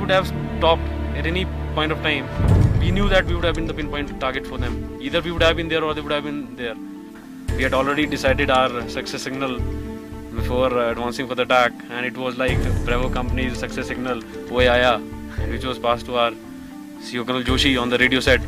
would have stopped at any point of time, we knew that we would have been the pinpoint target for them. Either we would have been there or they would have been there. We had already decided our success signal before advancing for the attack, and it was like Bravo company's success signal, Oye Aaya, which was passed to our CEO Colonel Joshi on the radio set.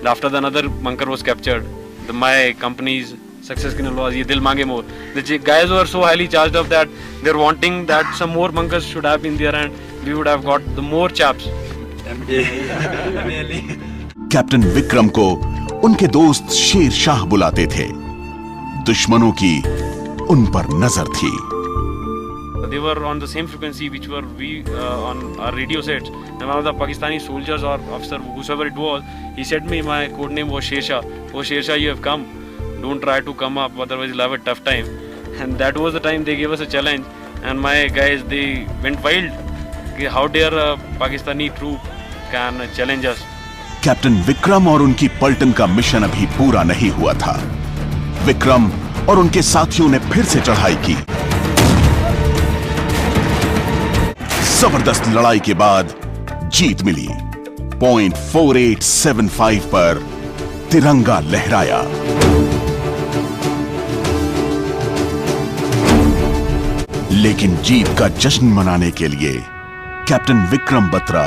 After the another bunker was captured, my company's success signal was Ye Dil Mange More. The guys were so highly charged up that they're wanting that some more bunkers should have been there and we would have got the more chaps. Captain Vikram को उनके दोस्त शेर शाह बुलाते थे। दुश्मनों की उन पर नजर थी। They were on the same frequency which were we on our radio sets. And one of the Pakistani soldiers or officer, whosoever it was, he said me, my code name was Sher Shah. Oh Sher Shah, you have come. Don't try to come up, otherwise you'll have a tough time. And that was the time they gave us a challenge. And my guys, they went wild. How dare a Pakistani troop can challenge us? Captain Vikram और उनकी पलटन का mission अभी पूरा नहीं हुआ था। विक्रम और उनके साथियों ने फिर से चढ़ाई की। जबरदस्त लड़ाई के बाद जीत मिली। पॉइंट 4875 पर तिरंगा लहराया। लेकिन जीत का जश्न मनाने के लिए कैप्टन विक्रम बत्रा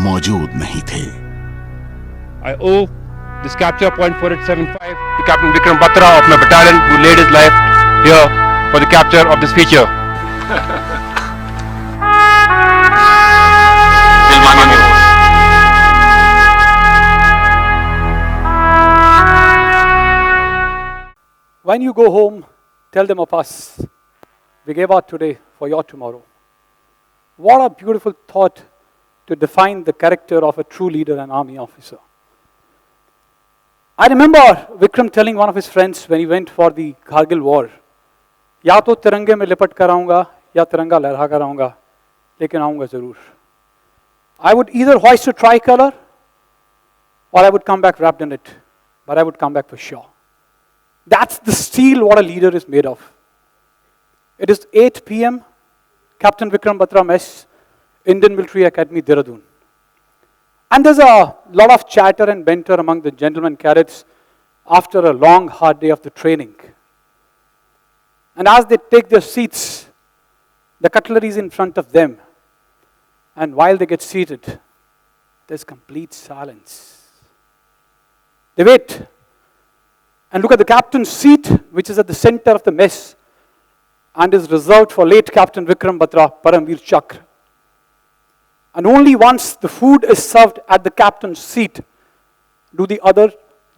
मौजूद नहीं थे। I owe this capture point 4875 to Captain Vikram Batra of my battalion, who laid his life here for the capture of this feature. When you go home, tell them of us. We gave out today for your tomorrow. What a beautiful thought to define the character of a true leader and army officer. I remember Vikram telling one of his friends when he went for the Kargil War, या तो तिरंगे में लिपट कर आऊंगा या तिरंगा लहरा कर आऊंगा, लेकिन आऊंगा जरूर. I would either hoist a tricolor or I would come back wrapped in it, but I would come back for sure. That's the steel what a leader is made of. It is 8 p.m. Captain Vikram Batra Mess, Indian Military Academy, Dehradun. And there's a lot of chatter and banter among the gentlemen cadets after a long, hard day of the training. And as they take their seats, the cutlery is in front of them. And while they get seated, there's complete silence. They wait and look at the captain's seat, which is at the center of the mess and is reserved for late Captain Vikram Batra, Param Vir Chakra. And only once the food is served at the captain's seat do the other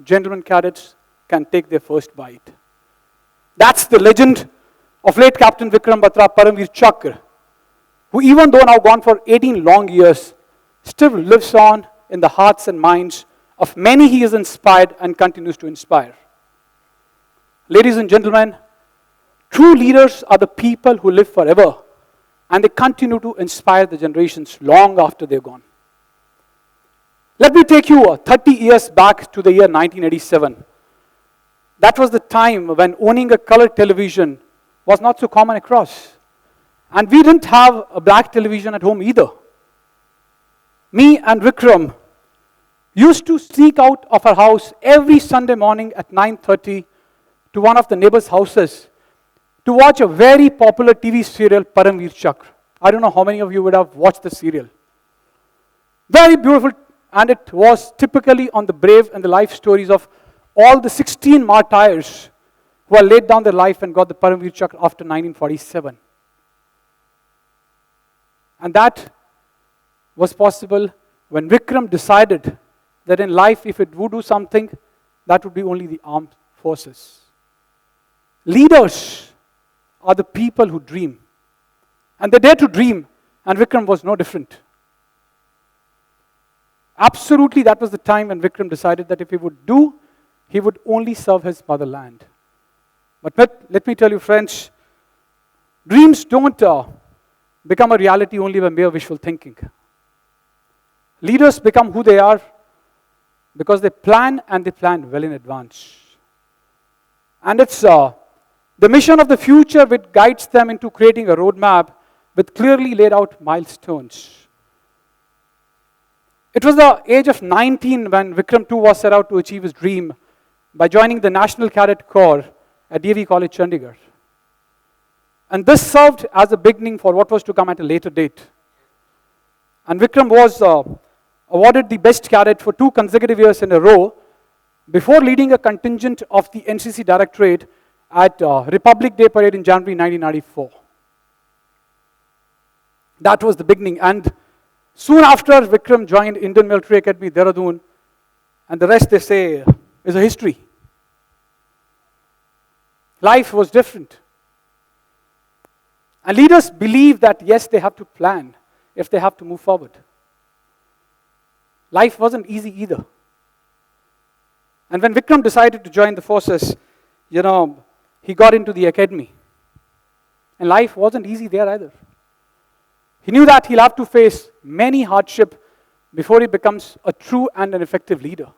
gentlemen cadets can take their first bite. That's the legend of late Captain Vikram Batra, Param Vir Chakra, who even though now gone for 18 long years, still lives on in the hearts and minds of many he has inspired and continues to inspire. Ladies and gentlemen, true leaders are the people who live forever and they continue to inspire the generations long after they're gone. Let me take you 30 years back to the year 1987. That was the time when owning a color television was not so common across. And we didn't have a black television at home either. Me and Vikram used to sneak out of our house every Sunday morning at 9:30 to one of the neighbors' houses to watch a very popular TV serial, Param Vir Chakra. I don't know how many of you would have watched the serial. Very beautiful, and it was typically on the brave and the life stories of all the 16 martyrs who had laid down their life and got the Param Vir Chakra after 1947. And that was possible when Vikram decided that in life, if it would do something, that would be only the armed forces. Leaders are the people who dream. And they dare to dream, and Vikram was no different. Absolutely, that was the time when Vikram decided that if he would do, he would only serve his motherland. But let me tell you, friends, dreams don't become a reality only by mere wishful thinking. Leaders become who they are because they plan, and they plan well in advance. And it's the mission of the future which guides them into creating a roadmap with clearly laid out milestones. It was the age of 19 when Vikram too was set out to achieve his dream by joining the National Cadet Corps at DAV College, Chandigarh. And this served as a beginning for what was to come at a later date. And Vikram was awarded the best cadet for 2 consecutive years in a row before leading a contingent of the NCC Directorate at Republic Day Parade in January 1994. That was the beginning. And soon after, Vikram joined Indian Military Academy, Dehradun, and the rest, they say, is a history. Life was different. And leaders believe that, yes, they have to plan if they have to move forward. Life wasn't easy either. And when Vikram decided to join the forces, he got into the academy. And life wasn't easy there either. He knew that he'll have to face many hardships before he becomes a true and an effective leader.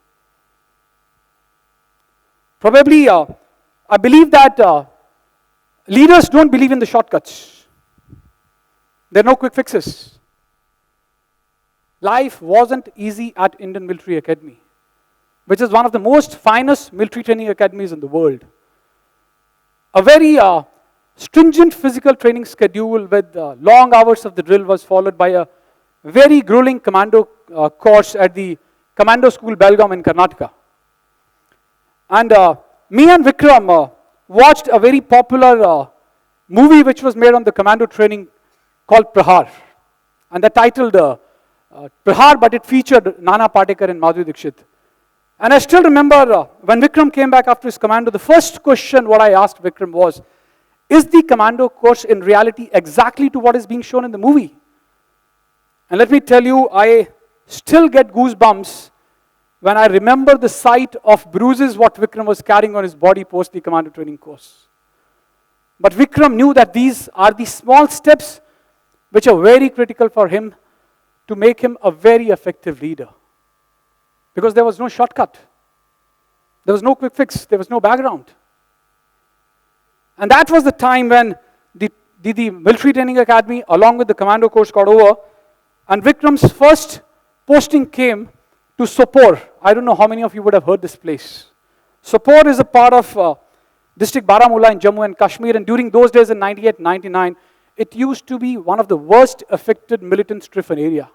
Probably, I believe that leaders don't believe in the shortcuts. There are no quick fixes. Life wasn't easy at Indian Military Academy, which is one of the most finest military training academies in the world. A very stringent physical training schedule with long hours of the drill was followed by a very grueling commando course at the Commando School, Belgaum in Karnataka. And me and Vikram watched a very popular movie which was made on the commando training called Prahar. And the titled Prahar, but it featured Nana Patekar and Madhuri Dixit. And I still remember when Vikram came back after his commando, the first question what I asked Vikram was, is the commando course in reality exactly to what is being shown in the movie? And let me tell you, I still get goosebumps when I remember the sight of bruises what Vikram was carrying on his body post the commando training course. But Vikram knew that these are the small steps which are very critical for him to make him a very effective leader. Because there was no shortcut. There was no quick fix. There was no background. And that was the time when the Military Training Academy along with the commando course got over, and Vikram's first posting came to Sopore. I don't know how many of you would have heard this place. Sopore is a part of district Baramulla in Jammu and Kashmir, and during those days in 98, 99, it used to be one of the worst affected militant-stricken area.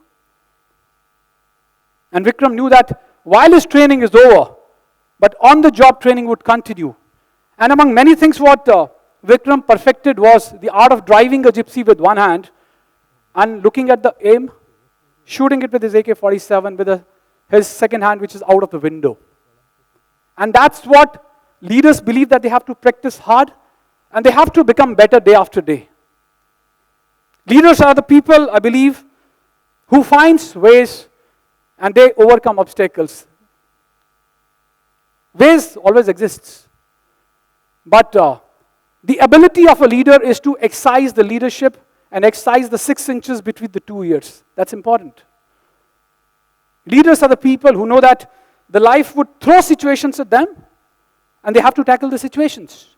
And Vikram knew that while his training is over, but on-the-job training would continue. And among many things what Vikram perfected was the art of driving a gypsy with one hand and looking at the aim, shooting it with his AK-47 with his second hand which is out of the window. And that's what leaders believe, that they have to practice hard and they have to become better day after day. Leaders are the people, I believe, who finds ways and they overcome obstacles. Ways always exists. But the ability of a leader is to exercise the leadership and exercise the 6 inches between the 2 ears. That's important. Leaders are the people who know that the life would throw situations at them and they have to tackle the situations.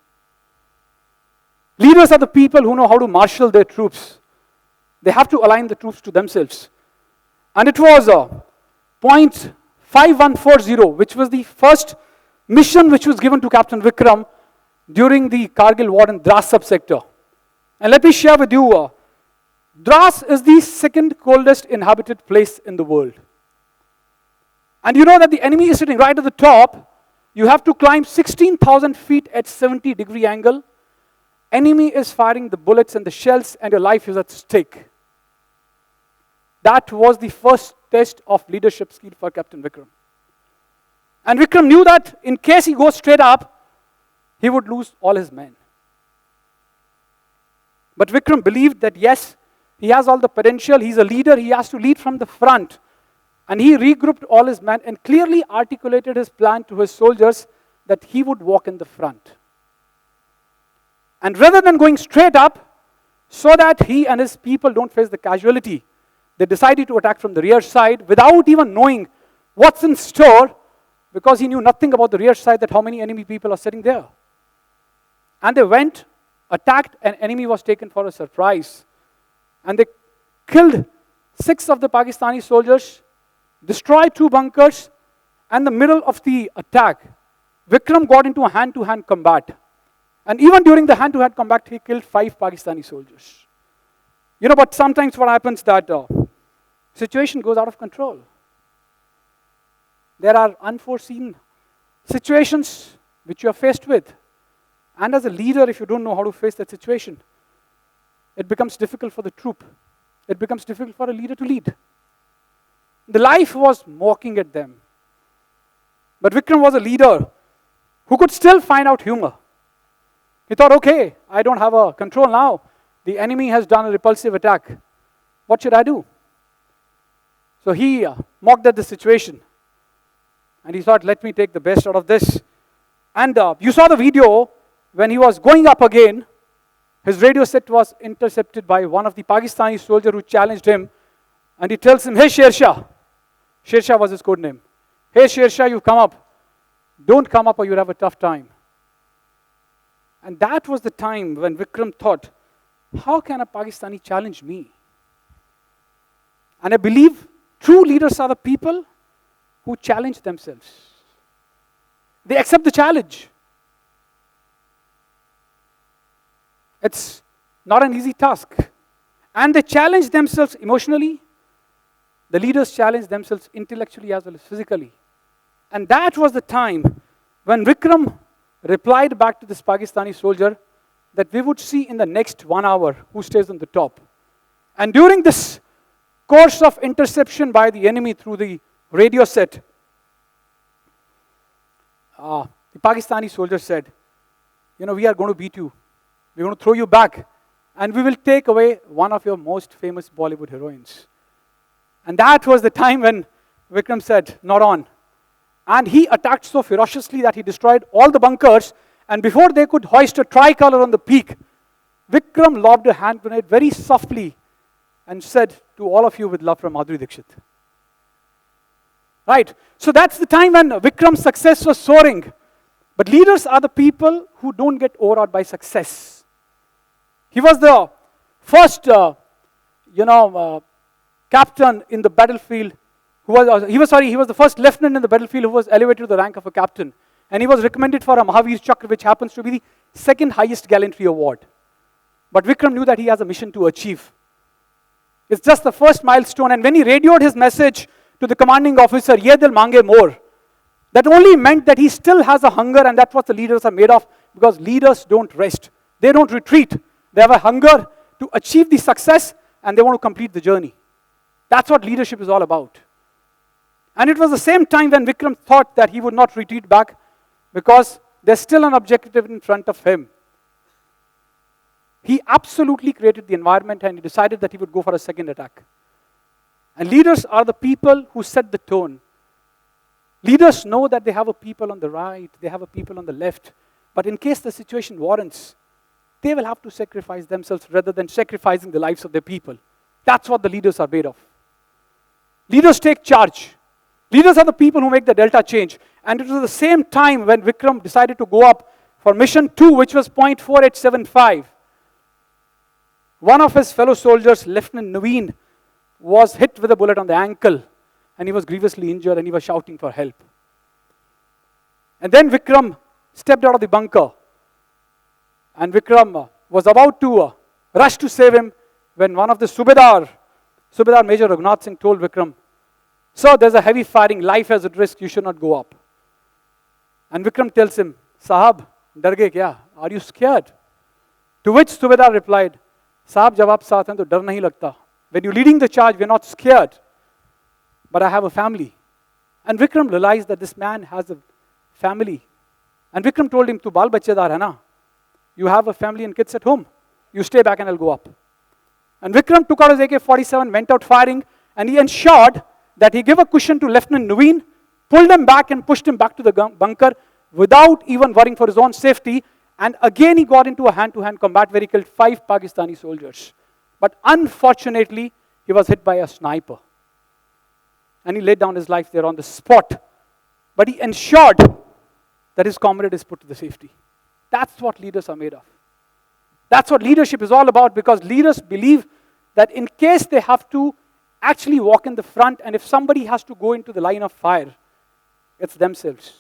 Leaders are the people who know how to marshal their troops. They have to align the troops to themselves. And it was point 5140, which was the first mission which was given to Captain Vikram during the Kargil War in Dras subsector. And let me share with you, Dras is the second coldest inhabited place in the world. And you know that the enemy is sitting right at the top. You have to climb 16,000 feet at 70-degree angle. Enemy is firing the bullets and the shells and your life is at stake. That was the first test of leadership skill for Captain Vikram. And Vikram knew that in case he goes straight up, he would lose all his men. But Vikram believed that yes, he has all the potential, he's a leader, he has to lead from the front. And he regrouped all his men and clearly articulated his plan to his soldiers that he would walk in the front. And rather than going straight up, so that he and his people don't face the casualty, they decided to attack from the rear side without even knowing what's in store, because he knew nothing about the rear side, that how many enemy people are sitting there. And they went, attacked, and enemy was taken for a surprise. And they killed 6 of the Pakistani soldiers destroy 2 bunkers, and in the middle of the attack, Vikram got into a hand-to-hand combat. And even during the hand-to-hand combat, he killed 5 Pakistani soldiers. You know, but sometimes what happens that situation goes out of control. There are unforeseen situations which you are faced with. And as a leader, if you don't know how to face that situation, it becomes difficult for the troop. It becomes difficult for a leader to lead. The life was mocking at them. But Vikram was a leader who could still find out humor. He thought, okay, I don't have a control now. The enemy has done a repulsive attack. What should I do? So he mocked at the situation. And he thought, let me take the best out of this. And you saw the video when he was going up again. His radio set was intercepted by one of the Pakistani soldiers who challenged him. And he tells him, hey Sher Shah. Sher Shah was his code name. Hey Sher Shah, you've come up. Don't come up or you'll have a tough time. And that was the time when Vikram thought, how can a Pakistani challenge me? And I believe true leaders are the people who challenge themselves. They accept the challenge. It's not an easy task. And they challenge themselves emotionally. The leaders challenge themselves intellectually as well as physically. And that was the time when Vikram replied back to this Pakistani soldier that we would see in the next 1 hour who stays on the top. And during this course of interception by the enemy through the radio set, the Pakistani soldier said, you know, we are going to beat you. We're going to throw you back. And we will take away one of your most famous Bollywood heroines. And that was the time when Vikram said, not on. And he attacked so ferociously that he destroyed all the bunkers. And before they could hoist a tricolor on the peak, Vikram lobbed a hand grenade very softly and said to all of you with love from Madhuri Dixit. Right? So that's the time when Vikram's success was soaring. But leaders are the people who don't get overawed by success. He was the first, captain in the battlefield. He was the first lieutenant in the battlefield who was elevated to the rank of a captain. And he was recommended for a Param Vir Chakra, which happens to be the second highest gallantry award. But Vikram knew that he has a mission to achieve. It's just the first milestone. And when he radioed his message to the commanding officer, Ye dil mange more, that only meant that he still has a hunger, and that's what the leaders are made of, because leaders don't rest. They don't retreat. They have a hunger to achieve the success, and they want to complete the journey. That's what leadership is all about. And it was the same time when Vikram thought that he would not retreat back, because there's still an objective in front of him. He absolutely created the environment, and he decided that he would go for a second attack. And leaders are the people who set the tone. Leaders know that they have a people on the right, they have a people on the left, but in case the situation warrants, they will have to sacrifice themselves rather than sacrificing the lives of their people. That's what the leaders are made of. Leaders take charge. Leaders are the people who make the delta change. And it was the same time when Vikram decided to go up for mission 2, which was 0.4875. One of his fellow soldiers, Lieutenant Naveen, was hit with a bullet on the ankle, and he was grievously injured, and he was shouting for help. And then Vikram stepped out of the bunker, and Vikram was about to rush to save him when one of the Subedar Major Raghunath Singh told Vikram, "Sir, there's a heavy firing, life is at risk, you should not go up." And Vikram tells him, "Sahab, dar gaye kya? Are you scared?" To which Subedar replied, "Sahab, jab aap saath hain to dar nahi lagta. When you're leading the charge, we're not scared. But I have a family." And Vikram realized that this man has a family. And Vikram told him, "Tu baal bachedar hai na? You have a family and kids at home. You stay back and I'll go up." And Vikram took out his AK-47, went out firing, and he ensured that he gave a cushion to Lieutenant Naveen, pulled him back and pushed him back to the bunker without even worrying for his own safety. And again he got into a hand-to-hand combat where he killed 5 Pakistani soldiers. But unfortunately, he was hit by a sniper. And he laid down his life there on the spot. But he ensured that his comrade is put to the safety. That's what leaders are made of. That's what leadership is all about, because leaders believe that in case they have to actually walk in the front, and if somebody has to go into the line of fire, it's themselves.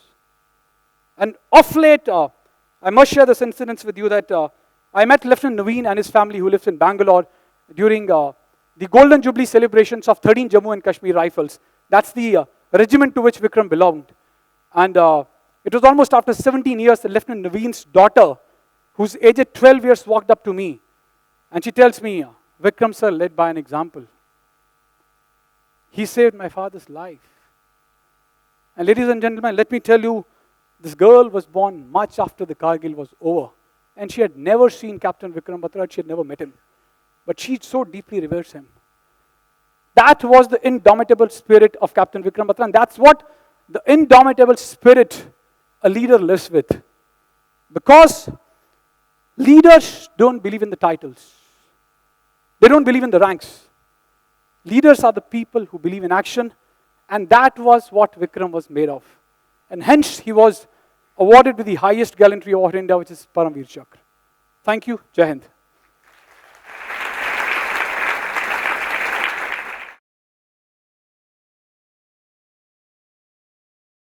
And of late, I must share this incident with you that I met Lieutenant Naveen and his family who lives in Bangalore during the Golden Jubilee celebrations of 13 Jammu and Kashmir Rifles. That's the regiment to which Vikram belonged. And it was almost after 17 years that Lieutenant Naveen's daughter, who's aged 12 years, walked up to me. And she tells me, Vikram sir led by an example. He saved my father's life. And ladies and gentlemen, let me tell you, this girl was born much after the Kargil was over. And she had never seen Captain Vikram Batra, she had never met him. But she so deeply reveres him. That was the indomitable spirit of Captain Vikram Batra, and that's what the indomitable spirit a leader lives with. Because leaders don't believe in the titles. They don't believe in the ranks. Leaders are the people who believe in action, and that was what Vikram was made of. And hence he was awarded with the highest gallantry award in India, which is Param Vir Chakra. Thank you. Jai Hind.